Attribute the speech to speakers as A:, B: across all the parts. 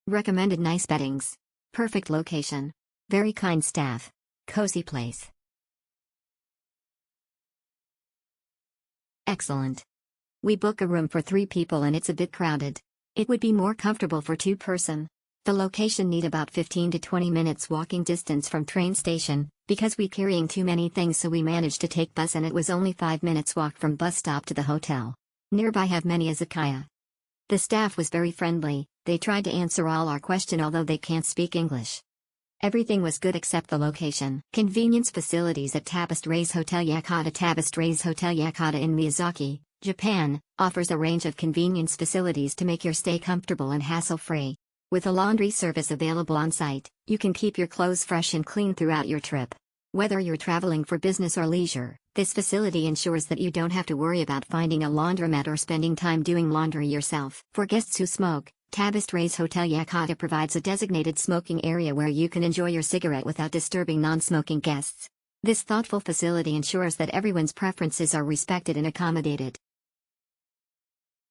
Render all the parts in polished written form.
A: Recommended nice beddings. Perfect location. Very kind staff. Cozy place. Excellent. We book a room for 3 people and it's a bit crowded. It would be more comfortable for 2 person. The location need about 15 to 20 minutes walking distance from train station, because we carrying too many things so we managed to take bus and it was only 5 minutes walk from bus stop to the hotel. Nearby have many izakaya. The staff was very friendly, they tried to answer all our question although they can't speak English. Everything was good except the location. Convenience facilities at Tabist Rays Hotel Yakata. Tabist Rays Hotel Yakata in Miyazaki, Japan, offers a range of convenience facilities to make your stay comfortable and hassle-free. With a laundry service available on site, you can keep your clothes fresh and clean throughout your trip. Whether you're traveling for business or leisure, this facility ensures that you don't have to worry about finding a laundromat or spending time doing laundry yourself. For guests who smoke, Tabist Rays Hotel Yakata provides a designated smoking area where you can enjoy your cigarette without disturbing non-smoking guests. This thoughtful facility ensures that everyone's preferences are respected and accommodated.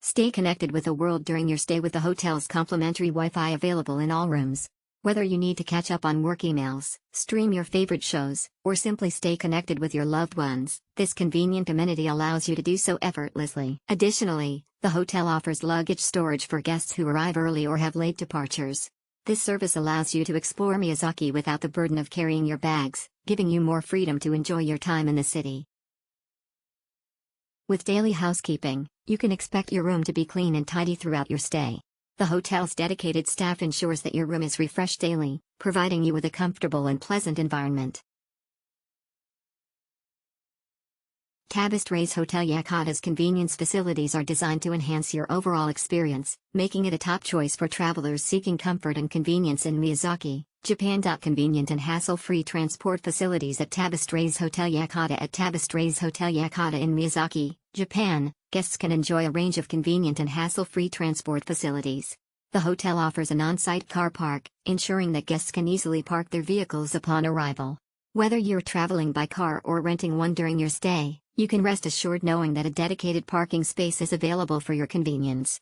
A: Stay connected with the world during your stay with the hotel's complimentary Wi-Fi available in all rooms. Whether you need to catch up on work emails, stream your favorite shows, or simply stay connected with your loved ones, this convenient amenity allows you to do so effortlessly. Additionally, the hotel offers luggage storage for guests who arrive early or have late departures. This service allows you to explore Miyazaki without the burden of carrying your bags, giving you more freedom to enjoy your time in the city. With daily housekeeping, you can expect your room to be clean and tidy throughout your stay. The hotel's dedicated staff ensures that your room is refreshed daily, providing you with a comfortable and pleasant environment. Tabist Rays Hotel Yakata's convenience facilities are designed to enhance your overall experience, making it a top choice for travelers seeking comfort and convenience in Miyazaki, Japan. Convenient and hassle-free transport facilities at Tabist Rays Hotel Yakata. At Tabist Rays Hotel Yakata in Miyazaki, Japan, guests can enjoy a range of convenient and hassle-free transport facilities. The hotel offers an on-site car park, ensuring that guests can easily park their vehicles upon arrival. Whether you're traveling by car or renting one during your stay, you can rest assured knowing that a dedicated parking space is available for your convenience.